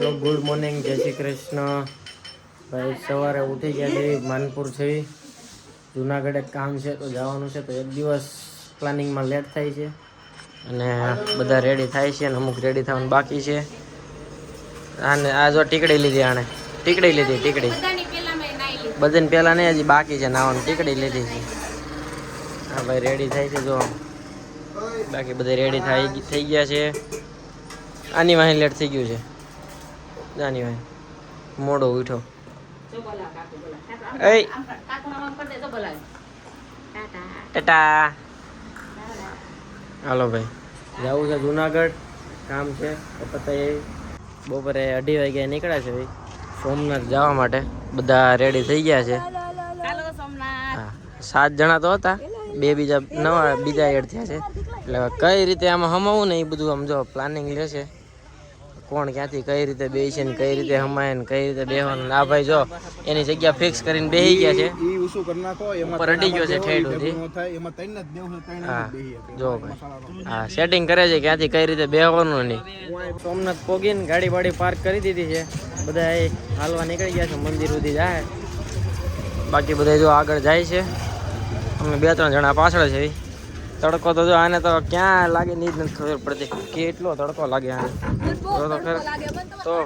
Hello good morning, જય શ્રી કૃષ્ણ ભાઈ. સવારે ઉઠી ગયા છે, માનપુર છે, જુનાગઢ એક કામ છે તો જવાનું છે. તો એક દિવસ પ્લાનિંગમાં લેટ થાય છે અને બધા રેડી થાય છે અને અમુક રેડી થવાનું બાકી છે. આને આ જો ટીકડી લીધી, આણે ટીકડી બધાને પહેલાં નહીં, હજી બાકી છે નાવાનું. ટીકડી લીધી છે. હા ભાઈ રેડી થાય છે, જો બાકી બધા રેડી થઈ ગયા છે. આની વાહી લેટ થઈ ગયું છે. જાની ભાઈ મોડો ઉઠો. ટાટા હાલો ભાઈ, જવું છે જુનાગઢ, કામ છે. પતાય બપોરે 2:30 વાગે નીકળ્યા છે ભાઈ સોમનાથ જવા માટે. બધા રેડી થઈ ગયા છે. હા 7 જણા તો હતા, 2 બીજા એડ થયા છે. એટલે કઈ રીતે આમાં હમાવું ને એ બધું આમ જો પ્લાનિંગ લેશે. કોણ ક્યાંથી કઈ રીતે બેસે ને કઈ રીતે હમાય ને કઈ રીતે બેહવાનું. આ ભાઈ જો એની જગ્યા ફિક્સ કરીને બેસી ગયા છે. ઉપર અડી ગયો છે ઠેડ સુધી. હા જો ભાઈ, હા સેટિંગ કરે છે ક્યાંથી કઈ રીતે બેહવાનું નહીં. સોમનાથ પોગીને ગાડી બાડી પાર્ક કરી દીધી છે. બધા હાલવા નીકળી ગયા છે, મંદિર સુધી જાય. બાકી બધા જો આગળ જાય છે, અમે 2-3 જણા પાછળ છે. તડકો તો જો આને તો ક્યાં લાગે ની જ નથી ખબર પડતી, કેટલો તડકો લાગે આને તો.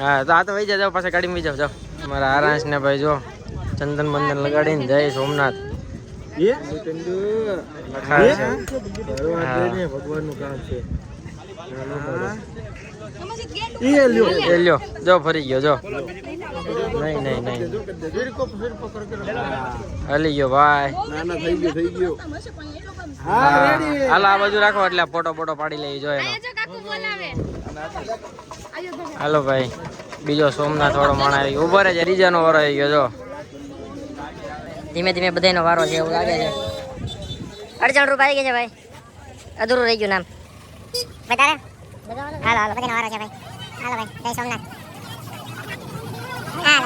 હા તો આ તો વહી જાવ, પાછા ગાડીમાં વહી જાવ. અમારા આરાંશ ને ભાઈ જો ચંદન બંદન લગાડીને જય સોમનાથ. ભગવાનનું કામ છે. લ્યો જો ફરી ગયો જો. નહીં હલી ગયો ભાઈ. થઈ ગયો. હાલો આ બાજુ રાખો એટલે ફોટો પાડી લઈ જો એનો. હાલો ભાઈ, બીજો સોમનાથ વાળો માણસ આવી ગયો. ઉભો રહે છે, રીજાનો વારો આવી ગયો જો. ધીમે ધીમે બધાનો વારો છે એવું લાગે છે. 98 રૂપિયા આવી ગયા છે ભાઈ, અધૂરું રહી ગયું નામ. બતારે હાલો બધાનો વારો છે ભાઈ. હાલો ભાઈ જય સોમનાથ. હાલો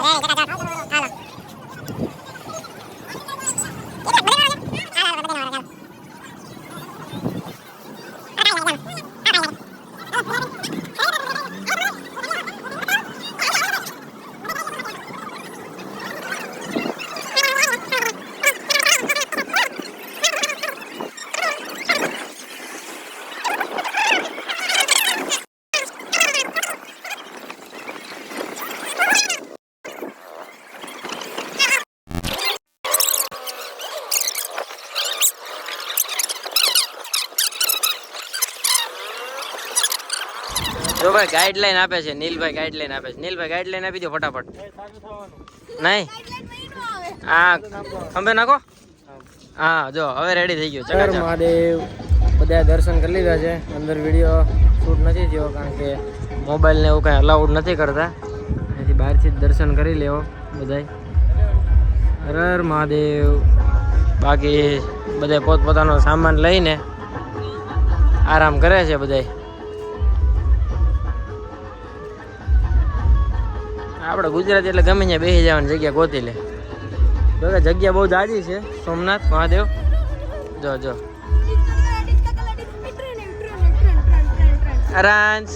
જો ભાઈ ગાઈડલાઈન આપે છે નીલભાઈ, ગાઈડલાઈન આપે છે. નીલભાઈ ગાઈડલાઈન આપી દો ફટાફટ. નહીં હા ખંભે નાખો. હા જો હવે રેડી થઈ ગયું. ચકર મહાદેવ. બધા દર્શન કરી લીધા છે. અંદર વિડીયો શૂટ નથી થયો કારણ કે મોબાઈલ ને એવું કાંઈ અલાઉડ નથી કરતા. એથી બહારથી જ દર્શન કરી લેવો બધાય. હર હર મહાદેવ. બાકી બધા પોતપોતાનો સામાન લઈને આરામ કરે છે બધાય. આપણે ગુજરાત એટલે ગમે ત્યાં બેસી જવાની જગ્યા ગોતી લે. જગ્યા બહુ જાજી છે સોમનાથ મહાદેવ. જો આરાંશ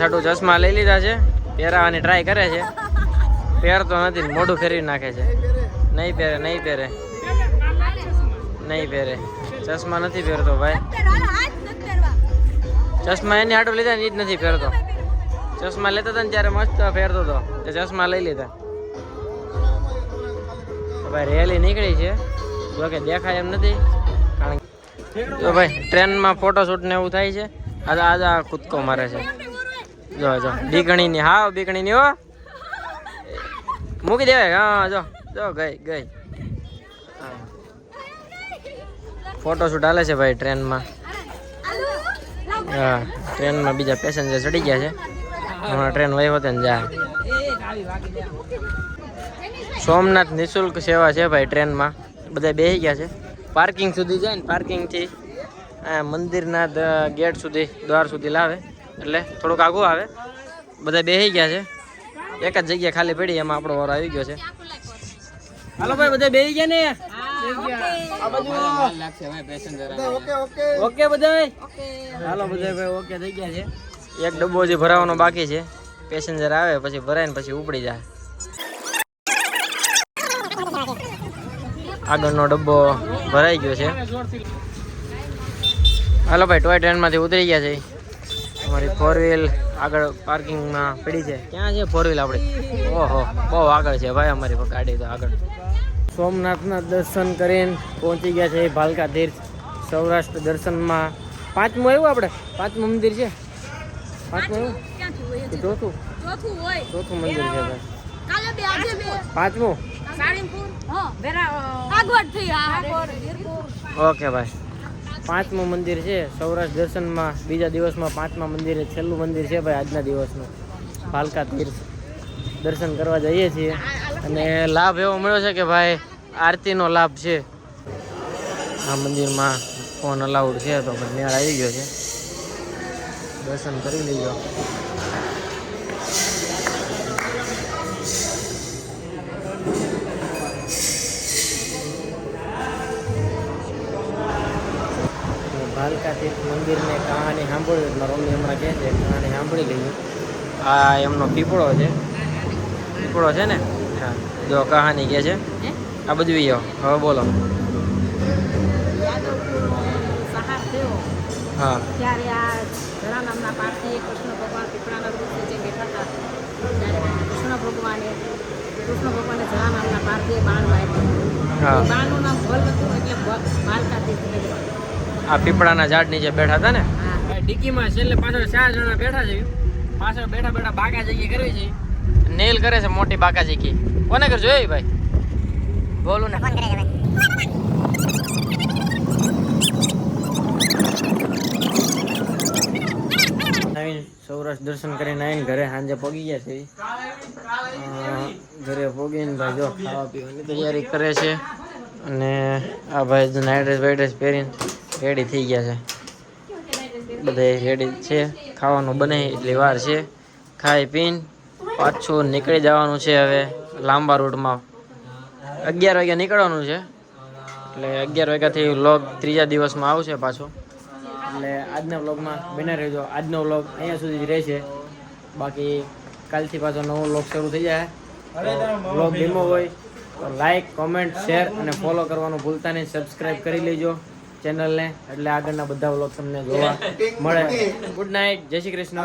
હાટું ચશ્મા લઈ લીધા છે, પહેરાવાની ટ્રાય કરે છે. પહેરતો નથી, મોઢું ફેરવી નાખે છે. નહીં પહેરે ચશ્મા નથી પહેરતો ભાઈ. ચશ્મા એની હાટું લીધા ને એ જ નથી પહેરતો. ચશ્મા લેતા હતા ને ત્યારે મસ્ત પહેરતો હતો, તે ચશ્મા લઈ લીધા. ભાઈ રેલી નીકળી છે, જો કે દેખાય એમ નથી. કારણ જો ભાઈ ટ્રેનમાં ફોટોશૂટ ને એવું થાય છે. આજે કૂદકો મારે છે. જો બીકણીની, હા બીકણીની હો મૂકી દેવાય. હા જો ગઈ. ફોટોશૂટ હાલે છે ભાઈ ટ્રેનમાં. હા ટ્રેનમાં બીજા પેસેન્જર ચડી ગયા છે. હમણાં ટ્રેન વહી હોતે ને જાય. સોમનાથ નિઃશુલ્ક સેવા છે ભાઈ ટ્રેનમાં. બધા બેસી ગયા છે. પાર્કિંગ સુધી જાય ને પાર્કિંગથી મંદિરના ગેટ સુધી, દ્વાર સુધી લાવે એટલે થોડુંક આઘું આવે. બધા બેસી ગયા છે. એક જ જગ્યા ખાલી પડી, એમાં આપણો વારો આવી ગયો છે. હાલો ભાઈ બધા બેસી ગયા ને. ઓકે બધા હાલો બધા ભાઈ ઓકે થઈ ગયા છે. એક ડબ્બો હજી ભરાવાનો બાકી છે. પેસેન્જર આવે પછી ભરાય ને પછી ઉપડી જાય. આગળનો ડબ્બો ભરાઈ ગયો છે. હાલો ભાઈ ટોય ટ્રેનમાંથી ઉતરી ગયા છે. અમારી 4 વ્હીલ આગળ પાર્કિંગમાં પડી છે. ક્યાં છે 4 વ્હીલ આપણી? ઓહો બહુ આગળ છે ભાઈ અમારી ગાડી તો આગળ. સોમનાથના દર્શન કરીને પહોંચી ગયા છે ભાલકા તીર્થ સૌરાષ્ટ્ર દર્શનમાં. 5મું આવ્યું આપણે? 5મું મંદિર છે? 5મું આવ્યું? ચોથું મંદિર છે ભાઈ. 5મું? ઓકે ભાઈ 5મું મંદિર છે સૌરાષ્ટ્ર દર્શનમાં. બીજા દિવસમાં 5મા મંદિરે છેલ્લું મંદિર છે ભાઈ આજના દિવસનું. ભાલકા તીર્થ દર્શન કરવા જઈએ છીએ અને લાભ એવો મળ્યો છે કે ભાઈ આરતીનો લાભ છે. આ મંદિરમાં ફોન અલાઉડ છે તો મેળ આવી ગયો છે. દર્શન કરી લેજો. ભાલકા તીર્થ મંદિરને કહાની સાંભળ્યું મારા મમ્મી હમણાં કહે છે કહાની સાંભળી લઈએ. આ એમનો પીપળો છે. પીપળો છે ને? હા જો કહાની કહે છે. આ બધું હવે બોલો. હા ત્યારે આ જરા નામના પાર્થીએ કૃષ્ણ ભગવાન પીપળાના વૃક્ષ નીચે બેઠા હતા. ત્યારે કૃષ્ણ ભગવાને જરા નામના પાર્થીએ બાણ માર્યું. બાણનું નામ ભલ હતું એટલે ભાલકા તીર્થ. આ પીપળાના ઝાડ નીચે બેઠા હતા ને? ડિક્કીમાં છેલ્લે પાછળ 4 જણા બેઠા છે. પાછળ બેઠા બેઠા બાકા જગ્યા કરવી છે. નેલ કરે છે મોટી બાકા જગ્યા. કોને કરજો એ ભાઈ? બોલું ને સૌરાષ્ટ્ર દર્શન કરીને આવીને ઘરે સાંજે પગી ગયા છે. ઘરે પગીને ભાઈ જો ખાવા પીવાની તૈયારી કરે છે. અને આ ભાઈ નાઇટ ડ્રેસ વાઇટ ડ્રેસ પહેરીને રેડી થઈ ગયા છે. બધા રેડી છે. ખાવાનું બને એટલી વાર છે. ખાઈ પીને પાછું નીકળી જવાનું છે. હવે લાંબા રૂટમાં 11 વાગ્યા નીકળવાનું છે. એટલે 11 વાગ્યાથી વ્લોગ ત્રીજા દિવસમાં આવશે પાછો. એટલે આજના વ્લોગમાં બને રહેજો. આજનો વ્લોગ અહીંયા સુધી જ રહેશે. બાકી કાલથી પાછો નવો વ્લોગ શરૂ થઈ જાય. વ્લોગ ગમ્યો હોય તો લાઈક કોમેન્ટ શેર અને ફોલો કરવાનું ભૂલતા નહીં. સબસ્ક્રાઈબ કરી લેજો ચેનલને એટલે આગળના બધા વ્લોગ તમને જોવા મળે. Good night. જય શ્રી કૃષ્ણ.